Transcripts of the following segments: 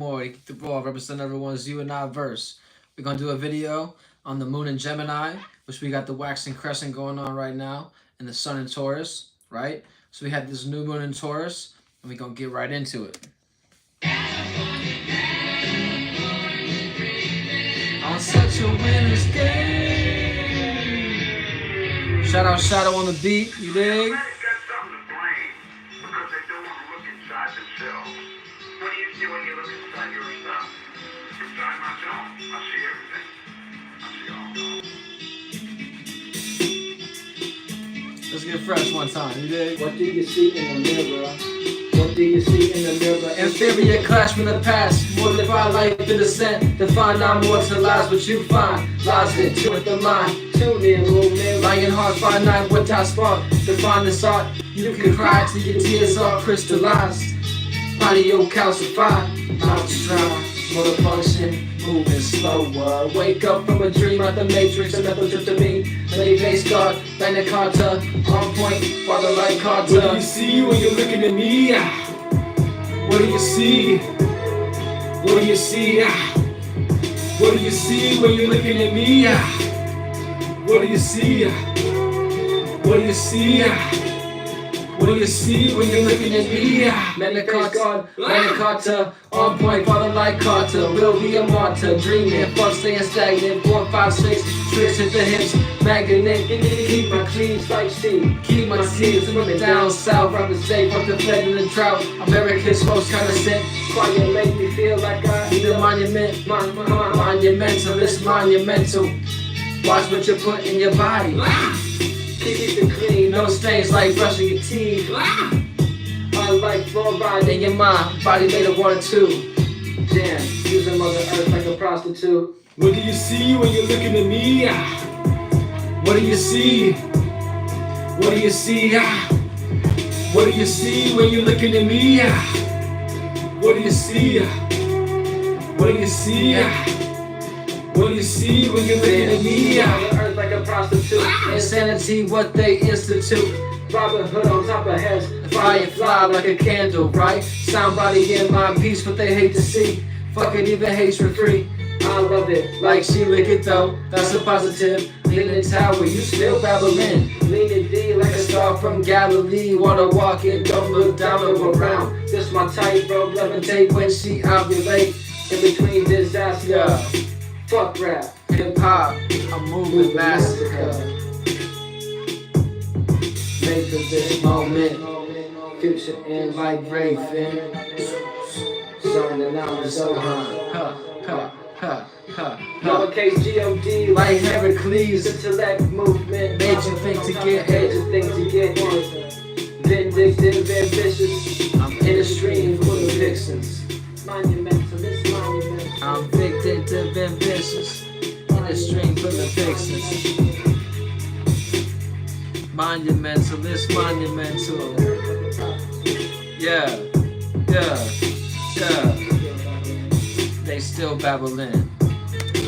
More to keep the ball, represent everyone's you and I verse. We're gonna do a video on the moon in Gemini, which we got the waxing crescent going on right now, and the sun in Taurus, right? So we had this new moon in Taurus, and we're gonna get right into it. On such a winner's day. Shout out Shadow on the beat, you dig? What do you see when you look inside yourself? Inside myself, I see everything. I see all. Let's get fresh one time, you dig? What do you see in the mirror? What do you see in the mirror? Inferior clash from the past, mortify life in descent. Define not mortalize what you find. Lies into it, the mind. Tune in, little man. Lion heart, finite, what I spark. Define this art. You can cry till your tears are crystallized. Body calcified, mouth dry, motor function, moving slower. Wake up from a dream out the matrix, another trip to me. Lady face guard, Magna Carta, on point, father like Carter. What do you see when you're looking at me? What do you see? What do you see? What do you see when you're looking at me? What do you see? What do you see? What do you see when you're looking at me? Magna Carta, on point, father like Carter. Will be a martyr, dreaming, fuck staying stagnant. 4, 5, 6, tricks at the hips, magnet. Keep my cleaves like sea, keep my seeds moving down south. Represent, fuck the fed in the drought. America's most kind of scent. Quiet make me feel like I Need a monument, monumentalist, monumental. Watch what you put in your body. keep it clean. No stains like brushing your teeth. Unlike fluoride In your mind, body made of water too. damn, using Mother Earth like a prostitute. What do you see when you're looking at me? What do you see? What do you see? What do you see when you're looking at me? What do you see? What do you see? What do you see when you're looking at me? Mother Earth like a prostitute. Insanity, what they institute. Robin Hood on top of heads. Firefly like a candle, right? Sound body in my piece, what they hate to see. Fuck it, even hates for free. I love it. Like she lick it though, that's a positive. Leaning tower, you still babbling. Leaning D like Like a star from Galilee, water walking, don't look down or around. this my tightrope Levitate when she ovulate. in between disaster. Yeah, Fuck rap. hip hop, I'm moving massacre. Make of this moment, Future in like Raven. Zoning out the zone. Ha, ha, ha, ha, ha. Lowercase G-O-D Like Heracles, intellect movement. made you think to get Made hit. you think to get hit. Vindictive, ambitious. I'm in a stream full of vixens. Monumentalist, monumental. I'm vindictive, ambitious, in a stream full of vixens. Monumentalist, monumental. Yeah, yeah, yeah. They still babbling.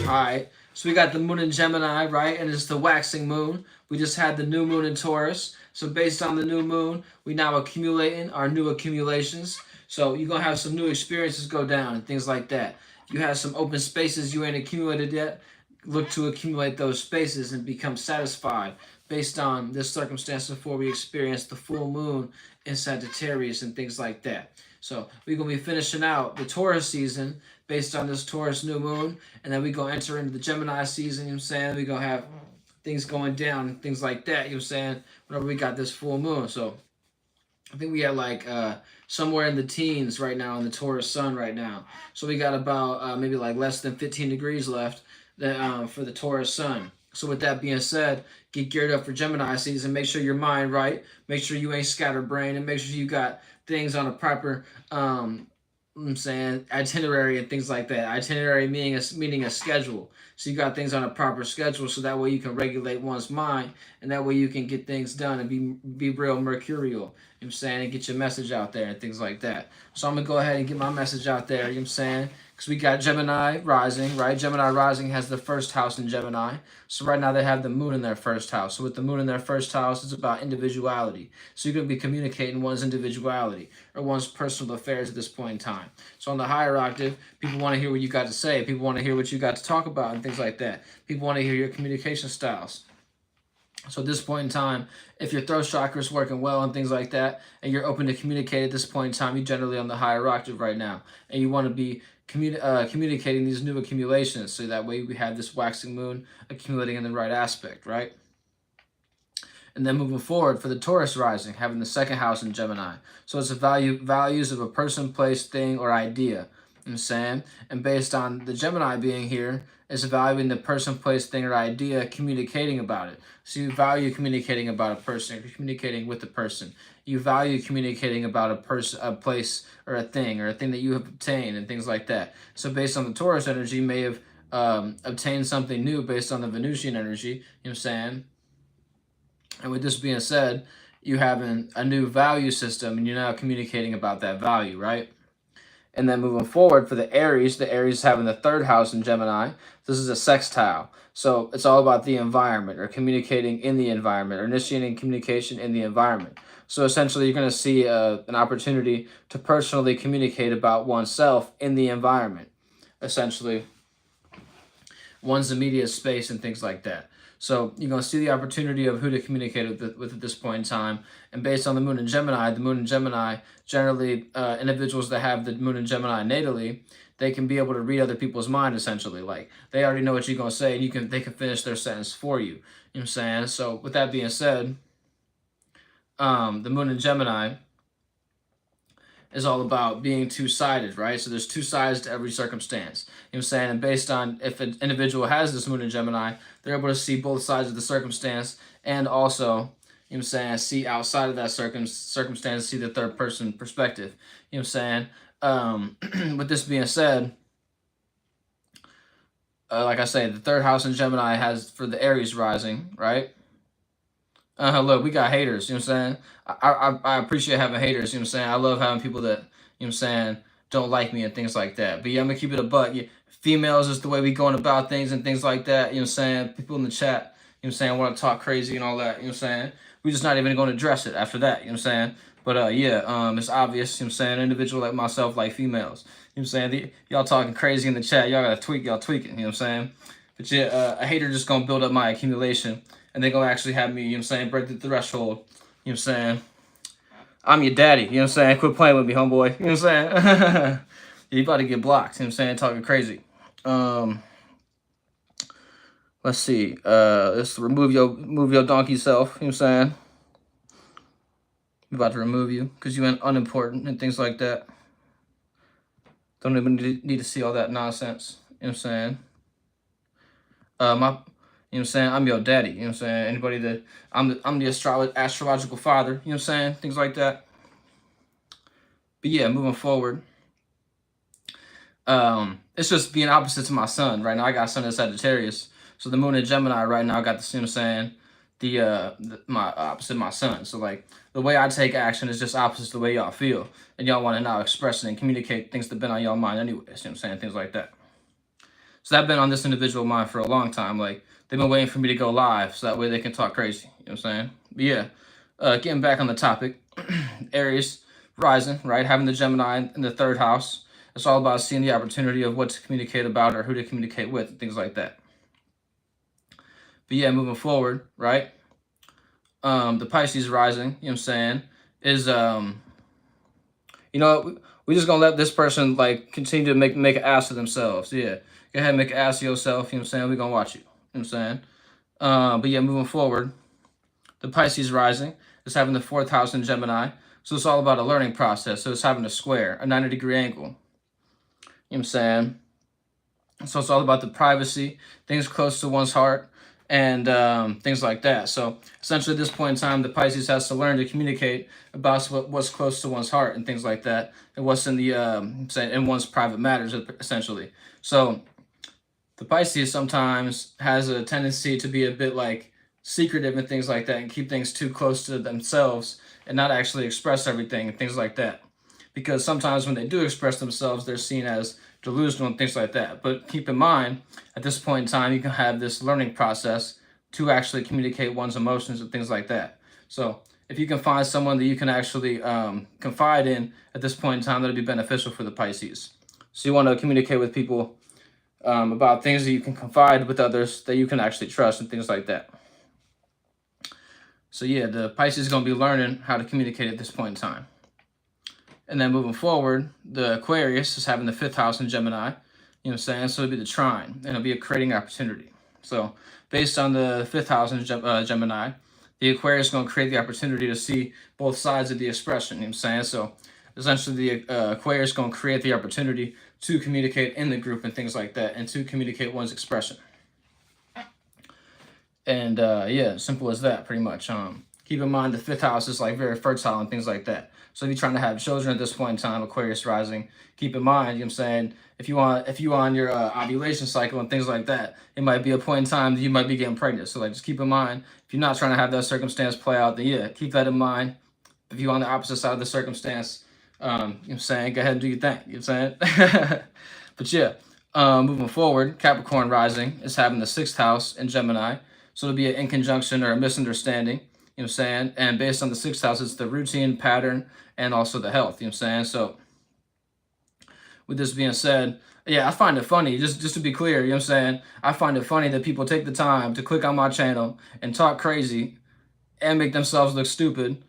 Alright, so we got the moon in Gemini, right? And it's the waxing moon. We just had the new moon in Taurus. So based on the new moon, we now accumulating our new accumulations. So you're gonna have some new experiences go down and things like that. You have some open spaces you ain't accumulated yet. Look to accumulate those spaces and become satisfied based on this circumstance before we experience the full moon in Sagittarius and things like that. So we're gonna be finishing out the Taurus season based on this Taurus new moon, and then we're gonna enter into the Gemini season, you know what I'm saying? We're gonna have things going down and things like that, you know what I'm saying? Whenever we got this full moon. So I think we had like somewhere in the teens right now in the Taurus sun right now. So we got about maybe like less than 15 degrees left for the Taurus sun. So with that being said, get geared up for Gemini season. Make sure your mind right. Make sure you ain't scatterbrained, and make sure you got things on a proper I'm saying itinerary and things like that. Itinerary meaning a schedule. So you got things on a proper schedule, so that way you can regulate one's mind, and that way you can get things done and be real mercurial. You know what I'm saying, and get your message out there and things like that. So I'm gonna go ahead and get my message out there. You know what I'm saying, because we got Gemini rising, right? Gemini rising has the first house in Gemini. So right now they have the moon in their first house. So with the moon in their first house, it's about individuality. So you're going to be communicating one's individuality or one's personal affairs at this point in time. So on the higher octave, people want to hear what you got to say. People want to hear what you got to talk about and things like that. People want to hear your communication styles. So at this point in time, if your throat chakra is working well and things like that, and you're open to communicate at this point in time, you're generally on the higher octave right now. And you want to be communicating these new accumulations, so that way we have this waxing moon accumulating in the right aspect, right? And then moving forward for the Taurus rising, having the second house in Gemini. So it's the values of a person, place, thing, or idea. You know what I'm saying? And based on the Gemini being here, it's valuing the person, place, thing, or idea, communicating about it. So you value communicating about a person, or communicating with the person. You value communicating about a person, a place, or a thing that you have obtained, and things like that. So based on the Taurus energy, you may have obtained something new based on the Venusian energy. You know what I'm saying? And with this being said, you have a new value system, and you're now communicating about that value, right? And then moving forward for the Aries having the third house in Gemini. This is a sextile. So it's all about the environment, or communicating in the environment, or initiating communication in the environment. So essentially you're going to see an opportunity to personally communicate about oneself in the environment. Essentially, one's immediate space and things like that. So you're going to see the opportunity of who to communicate with at this point in time. And based on the moon in Gemini, generally individuals that have the moon in Gemini natally, they can be able to read other people's mind, essentially. Like, they already know what you're going to say, and they can finish their sentence for you. You know what I'm saying? So with that being said, the moon in Gemini is all about being two-sided, right? So there's two sides to every circumstance. You know what I'm saying? And based on if an individual has this moon in Gemini, they're able to see both sides of the circumstance, and also, you know what I'm saying, see outside of that circumstance, see the third person perspective. You know what I'm saying? With this being said, like I say, the third house in Gemini has for the Aries rising, right? Look, we got haters, you know what I'm saying? I appreciate having haters, you know what I'm saying? I love having people that, you know what I'm saying, don't like me and things like that. But yeah, I'm going to keep it a buck. Yeah, females is the way we going about things and things like that, you know what I'm saying? People in the chat, you know what I'm saying, want to talk crazy and all that, you know what I'm saying? We're just not even going to address it after that, you know what I'm saying? But yeah, it's obvious, you know what I'm saying? An individual like myself like females, you know what I'm saying? Y'all talking crazy in the chat, y'all got to tweak, y'all tweaking, you know what I'm saying? But yeah, a hater just going to build up my accumulation, and they're going to actually have me, you know what I'm saying, break the threshold, you know what I'm saying? I'm your daddy, you know what I'm saying? Quit playing with me, homeboy, you know what I'm saying? You about to get blocked, you know what I'm saying? Talking crazy. Let's see. Let's move your donkey self, you know what I'm saying? I'm about to remove you because you ain't unimportant and things like that. Don't even need to see all that nonsense, you know what I'm saying? You know what I'm saying? I'm your daddy, you know what I'm saying? Anybody that I'm the astrological father, you know what I'm saying? Things like that. But yeah, moving forward. It's just being opposite to my sun. Right now I got sun in Sagittarius. So the moon in Gemini right now I got the, you know what I'm saying, my opposite my sun. So like the way I take action is just opposite to the way y'all feel. And y'all want to now express it and communicate things that been on y'all mind anyways, you know what I'm saying? Things like that. So that's been on this individual mind for a long time. Like, they've been waiting for me to go live so that way they can talk crazy. You know what I'm saying? But yeah, getting back on the topic, Aries rising, right? Having the Gemini in the third house. It's all about seeing the opportunity of what to communicate about or who to communicate with and things like that. But yeah, moving forward, right? The Pisces rising, you know what I'm saying, is, you know, we just gonna let this person, like, continue to make an ass of themselves. Yeah. Go ahead and make an ass of yourself, you know what I'm saying? We're going to watch you, you know what I'm saying? But yeah, moving forward, the Pisces rising is having the fourth house in Gemini. So it's all about a learning process. So it's having a square, a 90-degree angle. You know what I'm saying? So it's all about the privacy, things close to one's heart, and things like that. So essentially at this point in time, the Pisces has to learn to communicate about what's close to one's heart and things like that, and what's in the in one's private matters, essentially. So the Pisces sometimes has a tendency to be a bit like secretive and things like that, and keep things too close to themselves and not actually express everything and things like that. Because sometimes when they do express themselves, they're seen as delusional and things like that. But keep in mind, at this point in time, you can have this learning process to actually communicate one's emotions and things like that. So if you can find someone that you can actually confide in at this point in time, that'll be beneficial for the Pisces. So you want to communicate with people about things that you can confide with others that you can actually trust and things like that. So yeah, the Pisces is going to be learning how to communicate at this point in time. And then moving forward, the Aquarius is having the 5th house in Gemini. You know what I'm saying? So it'll be the trine, and it'll be a creating opportunity. So based on the 5th house in Gemini, the Aquarius is going to create the opportunity to see both sides of the expression. You know what I'm saying? So essentially, the Aquarius is going to create the opportunity to communicate in the group and things like that, and to communicate one's expression. And yeah, simple as that, pretty much. Keep in mind the 5th house is like very fertile and things like that. So if you're trying to have children at this point in time, Aquarius rising, keep in mind, you know what I'm saying, if you on your ovulation cycle and things like that, it might be a point in time that you might be getting pregnant. So like, just keep in mind, if you're not trying to have that circumstance play out, then yeah, keep that in mind. If you're on the opposite side of the circumstance, you know what I'm saying, go ahead and do your thing. You know what I'm saying? But yeah, moving forward, Capricorn rising is having the 6th house in Gemini. So it'll be an in conjunction or a misunderstanding. You know what I'm saying? And based on the 6th house, it's the routine, pattern, and also the health. You know what I'm saying? So with this being said, yeah, I find it funny, just to be clear, you know what I'm saying? I find it funny that people take the time to click on my channel and talk crazy and make themselves look stupid.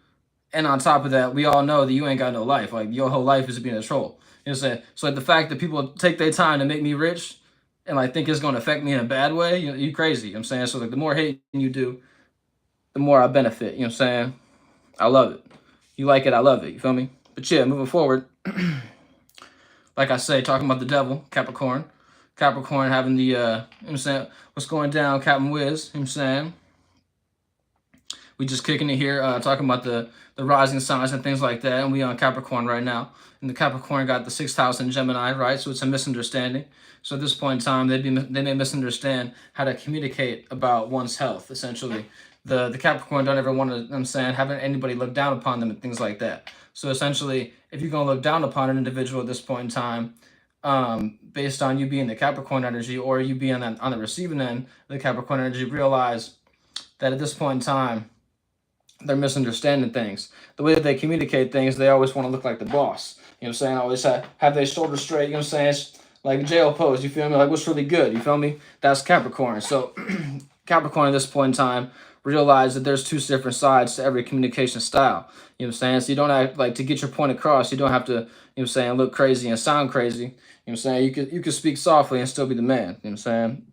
And on top of that, we all know that you ain't got no life. Like, your whole life is being a troll. You know what I'm saying? So like, the fact that people take their time to make me rich and like think it's going to affect me in a bad way, you crazy. You know what I'm saying? So like, the more hate you do, the more I benefit. You know what I'm saying? I love it. You like it, I love it. You feel me? But yeah, moving forward, like I say, talking about the devil, Capricorn. Capricorn having the, you know what I'm saying, what's going down, Captain Wiz, you know what I'm saying? We just kicking it here, talking about the rising signs and things like that, and we on Capricorn right now. And the Capricorn got the 6th house in Gemini, right? So it's a misunderstanding. So at this point in time, they may misunderstand how to communicate about one's health, essentially. The Capricorn don't ever want to, you know what I'm saying, having anybody look down upon them and things like that. So essentially, if you're going to look down upon an individual at this point in time, based on you being the Capricorn energy or you being on the receiving end of the Capricorn energy, realize that at this point in time, they're misunderstanding things. The way that they communicate things, they always want to look like the boss. You know what I'm saying? Always have their shoulders straight, you know what I'm saying? It's like a jail pose, you feel me? Like, what's really good, you feel me? That's Capricorn. So Capricorn at this point in time, realize that there's 2 different sides to every communication style. You know what I'm saying? So you don't have, like, to get your point across, you don't have to, you know what I'm saying, look crazy and sound crazy. You know what I'm saying? You could speak softly and still be the man. You know what I'm saying?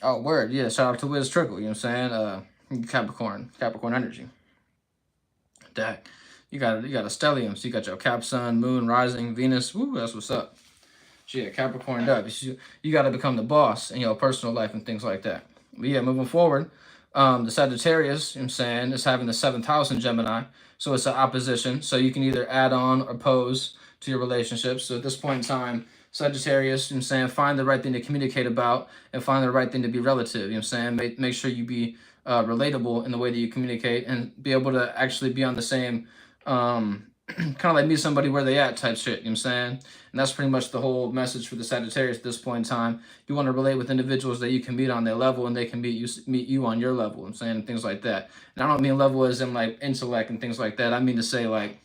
Oh, word. Yeah, shout out to Wiz Trickle. You know what I'm saying? Capricorn energy. That you got a stellium. So you got your Cap, Sun, Moon, Rising, Venus. Woo, that's what's up. So yeah, Capricorn up. You got to become the boss in your personal life and things like that. But yeah, moving forward, the Sagittarius, you know what I'm saying, is having the 7th house in Gemini. So it's an opposition. So you can either add on or oppose to your relationships. So at this point in time, Sagittarius, you know what I'm saying, find the right thing to communicate about and find the right thing to be relative. You know what I'm saying? Make sure you be relatable in the way that you communicate and be able to actually be on the same, kind of like meet somebody where they at type shit. You know what I'm saying? And that's pretty much the whole message for the Sagittarius at this point in time. You want to relate with individuals that you can meet on their level and they can meet you on your level. You know what I'm saying? And things like that. And I don't mean level as in like intellect and things like that. I mean to say, like,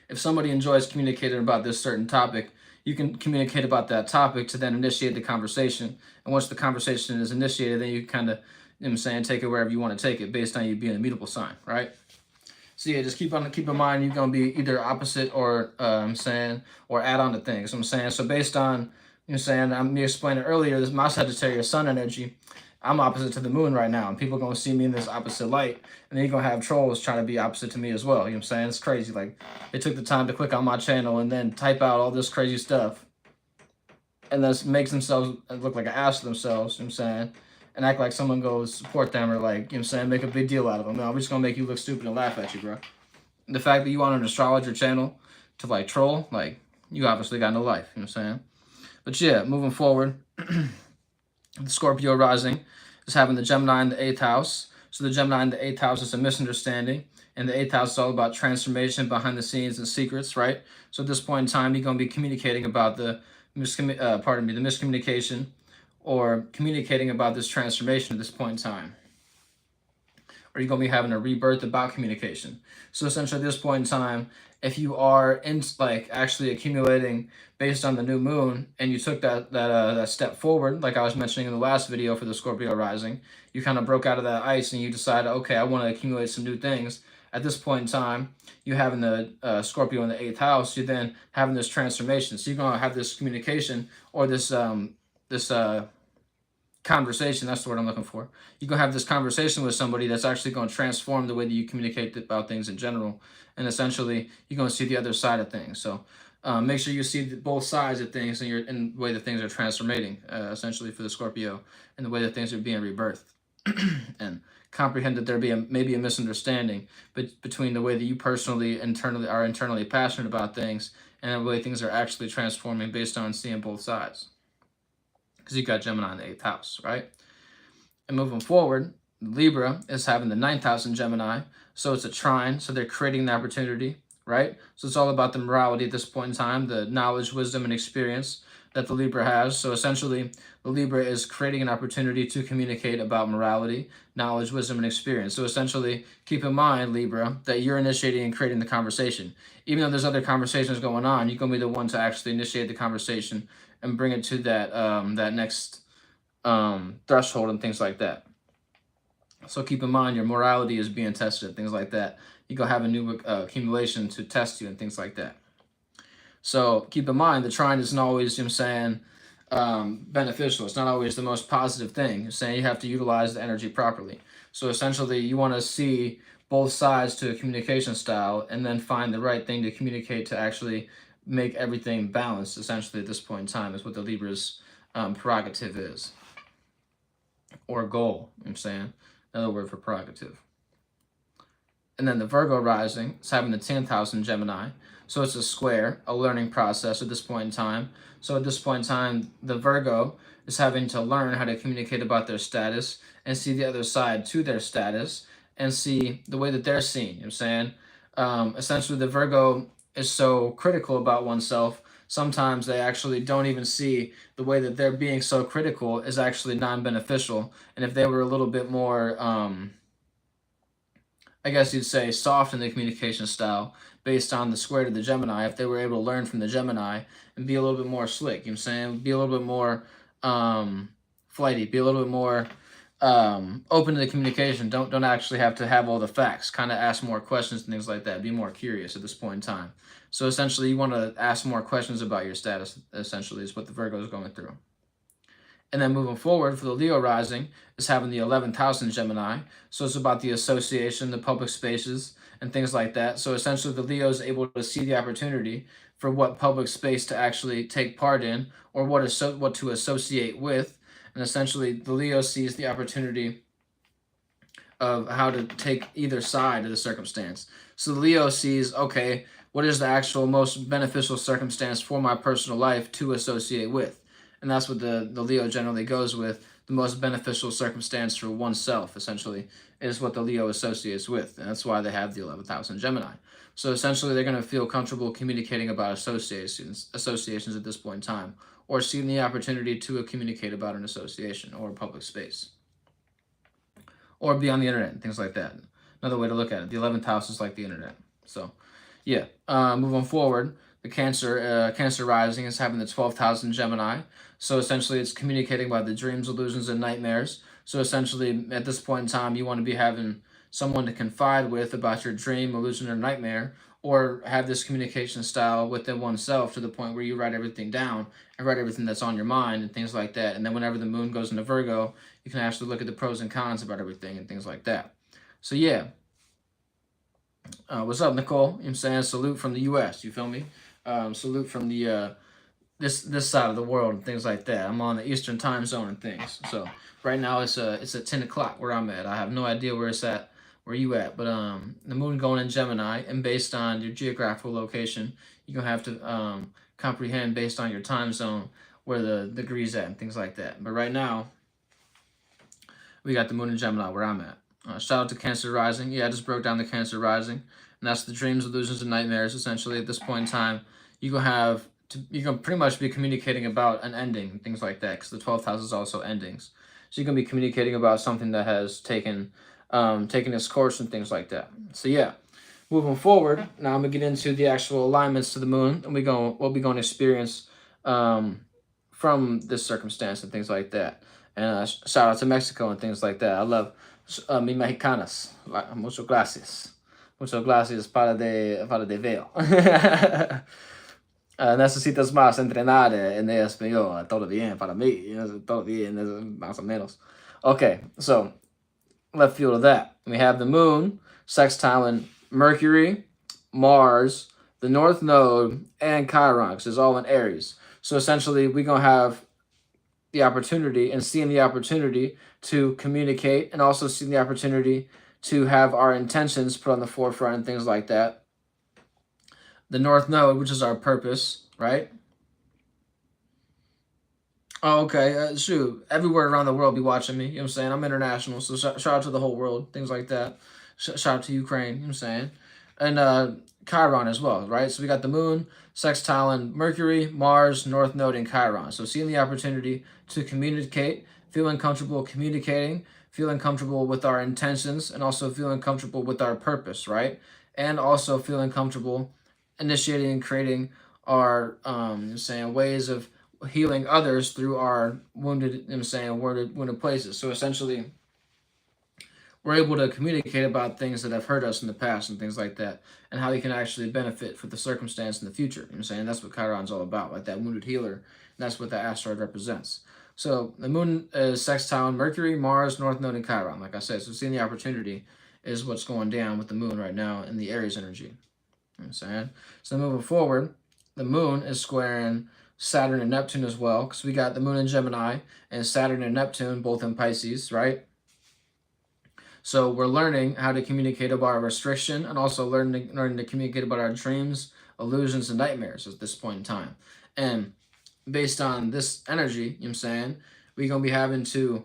if somebody enjoys communicating about this certain topic, you can communicate about that topic to then initiate the conversation. And once the conversation is initiated, then you kind of, you know what I'm saying, take it wherever you want to take it based on you being a mutable sign, right? So yeah, just keep in mind you're gonna be either opposite or I'm saying, or add on to things. I'm saying, so based on, you know what I'm saying, I'm explaining earlier, this my Sagittarius Sun energy, I'm opposite to the moon right now, and people are gonna see me in this opposite light, and then you're gonna have trolls trying to be opposite to me as well. You know what I'm saying? It's crazy. Like, they took the time to click on my channel and then type out all this crazy stuff, and then makes themselves look like an ass to themselves. You know what I'm saying? And act like someone goes support them or, like, you know what I'm saying, make a big deal out of them. No, we're just gonna make you look stupid and laugh at you, bro. And the fact that you on an astrologer channel to, like, troll, like, you obviously got no life. You know what I'm saying? But yeah, moving forward, the Scorpio rising is having the Gemini in the 8th house. So the Gemini in the 8th house is a misunderstanding. And the 8th house is all about transformation, behind the scenes, and secrets, right? So at this point in time, you're going to be communicating about the miscommunication, or communicating about this transformation at this point in time. Or you're going to be having a rebirth about communication. So essentially at this point in time, if you are in like actually accumulating based on the new moon, and you took that step forward, like I was mentioning in the last video for the Scorpio rising, you kind of broke out of that ice and you decided, okay, I want to accumulate some new things. At this point in time, you having the Scorpio in the 8th house, you're then having this transformation. So you're going to have this communication, or this conversation, that's the word I'm looking for. You're going to have this conversation with somebody that's actually going to transform the way that you communicate about things in general. And essentially, you're going to see the other side of things. So make sure you see both sides of things, and in the way that things are transformating, essentially for the Scorpio, and the way that things are being rebirthed. And comprehend that there maybe a misunderstanding between the way that you personally are internally passionate about things, and the way things are actually transforming based on seeing both sides. Because you got Gemini in the 8th house, right? And moving forward, Libra is having the 9th house in Gemini, so it's a trine, so they're creating the opportunity, right? So it's all about the morality at this point in time, the knowledge, wisdom, and experience that the Libra has. So essentially, the Libra is creating an opportunity to communicate about morality, knowledge, wisdom, and experience. So essentially, keep in mind, Libra, that you're initiating and creating the conversation. Even though there's other conversations going on, you're going to be the one to actually initiate the conversation and bring it to that next threshold and things like that. So keep in mind, your morality is being tested and things like that. You're going to have a new accumulation to test you and things like that. So keep in mind, the trine isn't always, beneficial. It's not always the most positive thing. You're saying you have to utilize the energy properly. So essentially, you want to see both sides to a communication style, and then find the right thing to communicate to actually make everything balanced. Essentially, at this point in time, is what the Libra's prerogative is, or goal. Another word for prerogative. And then the Virgo rising is having the 10th house in Gemini. So it's a square, a learning process at this point in time. So at this point in time, the Virgo is having to learn how to communicate about their status, and see the other side to their status, and see the way that they're seen. Essentially, the Virgo is so critical about oneself, sometimes they actually don't even see the way that they're being so critical is actually non-beneficial. And if they were a little bit more, I guess you'd say, soft in the communication style, based on the square to the Gemini, if they were able to learn from the Gemini and be a little bit more slick, be a little bit more flighty, be a little bit more open to the communication. Don't actually have to have all the facts. Kind of ask more questions and things like that. Be more curious at this point in time. So essentially, you want to ask more questions about your status, essentially, is what the Virgo is going through. And then moving forward, for the Leo rising, is having the 11th house in Gemini. So it's about the association, the public spaces, and things like that. So essentially, the Leo is able to see the opportunity for what public space to actually take part in, or what to associate with. And essentially, the Leo sees the opportunity of how to take either side of the circumstance. So the Leo sees, okay, what is the actual most beneficial circumstance for my personal life to associate with? And that's what the Leo generally goes with. The most beneficial circumstance for oneself, essentially, is what the Leo associates with. And that's why they have the 11th house in Gemini. So essentially, they're going to feel comfortable communicating about associations at this point in time, or seeing the opportunity to communicate about an association or a public space, or be on the internet and things like that. Another way to look at it, the 11th house is like the internet. So, yeah, moving forward, the Cancer rising is having the 12th house in Gemini. So essentially, it's communicating about the dreams, illusions, and nightmares. So essentially, at this point in time, you want to be having someone to confide with about your dream, illusion, or nightmare, or have this communication style within oneself to the point where you write everything down and write everything that's on your mind and things like that. And then whenever the moon goes into Virgo, you can actually look at the pros and cons about everything and things like that. So yeah. What's up, Nicole? Salute from the U.S. You feel me? Salute from the this side of the world and things like that. I'm on the Eastern time zone and things. So right now it's at 10 o'clock where I'm at. I have no idea where it's at, where you at. But the moon going in Gemini, and based on your geographical location, you're gonna have to comprehend based on your time zone where the degrees at and things like that. But right now, we got the moon in Gemini where I'm at. Shout out to Cancer Rising. Yeah, I just broke down the Cancer Rising, and that's the dreams, illusions, and nightmares. Essentially, at this point in time, you gonna have you can pretty much be communicating about an ending, things like that, because the 12th house is also endings. So you're gonna be communicating about something that has taken its course and things like that. So yeah, moving forward, now I'm gonna get into the actual alignments to the moon, and we'll be going to experience from this circumstance and things like that. And shout out to Mexico and things like that. I love mi mexicanas. Muchas gracias. Muchas gracias para de veo. Necesitas más entrenar en español. Todo bien para mí. Todo bien, más o menos. Okay, so left field of that. We have the moon, sextiling Mercury, Mars, the North Node, and Chiron, because it's all in Aries. So essentially, we're going to have the opportunity and seeing the opportunity to communicate and also seeing the opportunity to have our intentions put on the forefront and things like that. The North Node, which is our purpose, right? Oh, okay. Shoot, everywhere around the world be watching me. You know what I'm saying? I'm international, so shout out to the whole world, things like that. Shout out to Ukraine. You know what I'm saying? And Chiron as well, right? So we got the moon, sextiling Mercury, Mars, North Node, and Chiron. So seeing the opportunity to communicate, feeling comfortable communicating, feeling comfortable with our intentions, and also feeling comfortable with our purpose, right? And also feeling comfortable initiating and creating our saying ways of healing others through our wounded, wounded places. So essentially, we're able to communicate about things that have hurt us in the past and things like that, and how we can actually benefit for the circumstance in the future. You know what I'm saying? That's what Chiron's all about, like that wounded healer, and that's what the asteroid represents. So the moon is sextile Mercury, Mars, North Node, and Chiron, like I said. So seeing the opportunity is what's going down with the moon right now in the Aries energy. You know what I'm saying? So moving forward, the moon is squaring Saturn and Neptune as well, because we got the moon in Gemini and Saturn and Neptune both in Pisces, right? So we're learning how to communicate about our restriction and also learning to communicate about our dreams, illusions, and nightmares at this point in time. And based on this energy, you know what I'm saying, we're going to be having to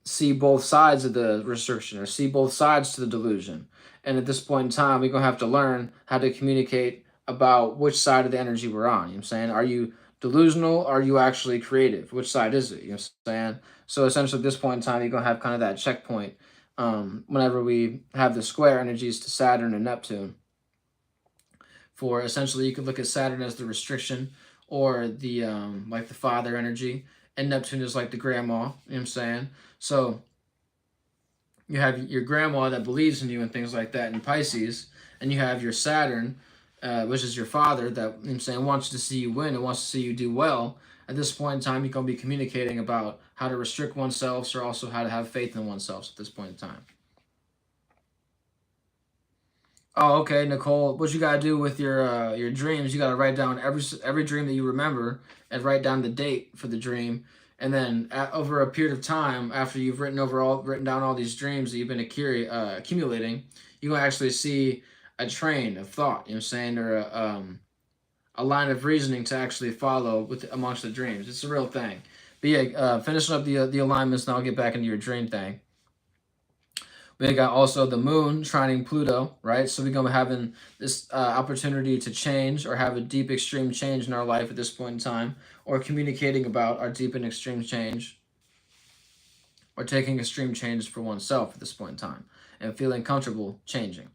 see both sides of the restriction or see both sides to the delusion. And at this point in time, we're going to have to learn how to communicate about which side of the energy we're on. You know what I'm saying? Are you delusional? Or are you actually creative? Which side is it? You know what I'm saying? So essentially at this point in time, you're going to have kind of that checkpoint whenever we have the square energies to Saturn and Neptune. For essentially, you could look at Saturn as the restriction or the like the father energy, and Neptune is like the grandma. You know what I'm saying? So you have your grandma that believes in you and things like that in Pisces, and you have your Saturn, which is your father that, you know what I'm saying, wants to see you win and wants to see you do well. At this point in time, you're going to be communicating about how to restrict oneself or also how to have faith in oneself at this point in time. Oh, okay, Nicole. What you gotta do with your dreams? You gotta write down every dream that you remember and write down the date for the dream. And then over a period of time, after you've written down all these dreams that you've been accumulating, you gonna actually see a train of thought. You know what I'm saying, or a line of reasoning to actually follow with amongst the dreams. It's a real thing. But yeah, finishing up the alignments, and I'll get back into your dream thing. We got also the moon trining Pluto, right? So we're going to be having this opportunity to change or have a deep, extreme change in our life at this point in time, or communicating about our deep and extreme change, or taking extreme changes for oneself at this point in time, and feeling comfortable changing.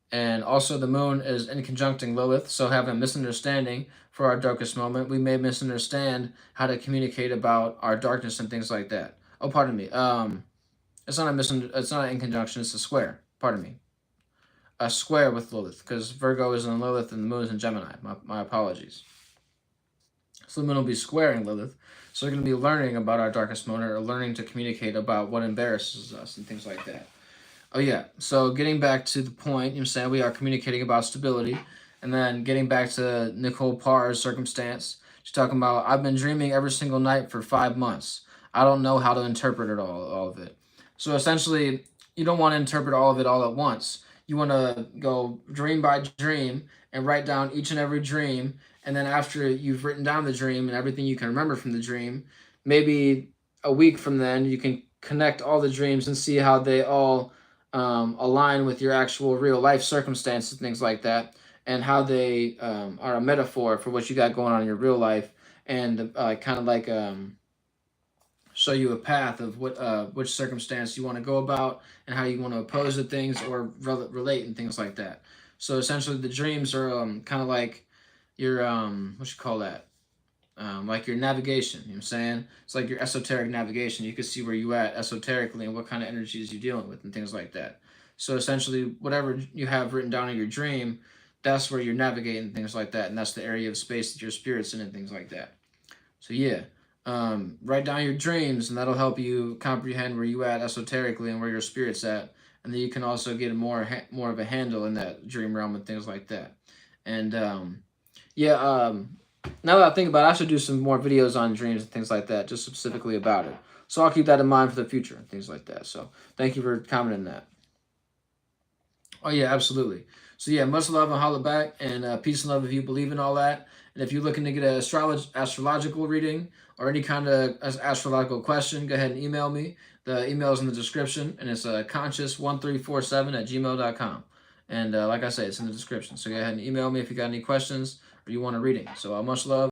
And also the moon is in conjuncting Lilith, so having a misunderstanding for our darkest moment. We may misunderstand how to communicate about our darkness and things like that. Oh, pardon me. It's not in conjunction, it's a square. Pardon me. A square with Lilith, because Virgo is in Lilith and the moon is in Gemini. My apologies. So the moon will be squaring Lilith. So we're going to be learning about our darkest moment, or learning to communicate about what embarrasses us and things like that. Oh yeah, so getting back to the point, you know what I'm saying, we are communicating about stability, and then getting back to Nicole Parr's circumstance. She's talking about, I've been dreaming every single night for 5 months. I don't know how to interpret it all of it. So essentially, you don't want to interpret all of it all at once. You want to go dream by dream and write down each and every dream, and then after you've written down the dream and everything you can remember from the dream, maybe a week from then you can connect all the dreams and see how they all align with your actual real life circumstances, things like that, and how they are a metaphor for what you got going on in your real life, and kind of like show you a path of what which circumstance you want to go about and how you want to oppose the things or relate and things like that. So essentially, the dreams are kind of like your what you call that, like your navigation. You know what I'm saying? It's like your esoteric navigation. You can see where you at esoterically and what kind of energies you're dealing with and things like that. So essentially, whatever you have written down in your dream, that's where you're navigating things like that, and that's the area of space that your spirit's in and things like that. So yeah, write down your dreams, and that'll help you comprehend where you at esoterically and where your spirit's at, and then you can also get more of a handle in that dream realm and things like that. And yeah, now that I think about it, I should do some more videos on dreams and things like that, just specifically about it. So I'll keep that in mind for the future and things like that. So thank you for commenting that. Oh yeah, absolutely. So yeah, much love and holla back, and peace and love if you believe in all that. And if you're looking to get an astrological reading or any kind of astrological question, go ahead and email me. The email is in the description, and it's conscious1347@gmail.com. And like I say, it's in the description. So go ahead and email me if you got any questions or you want a reading. So much love.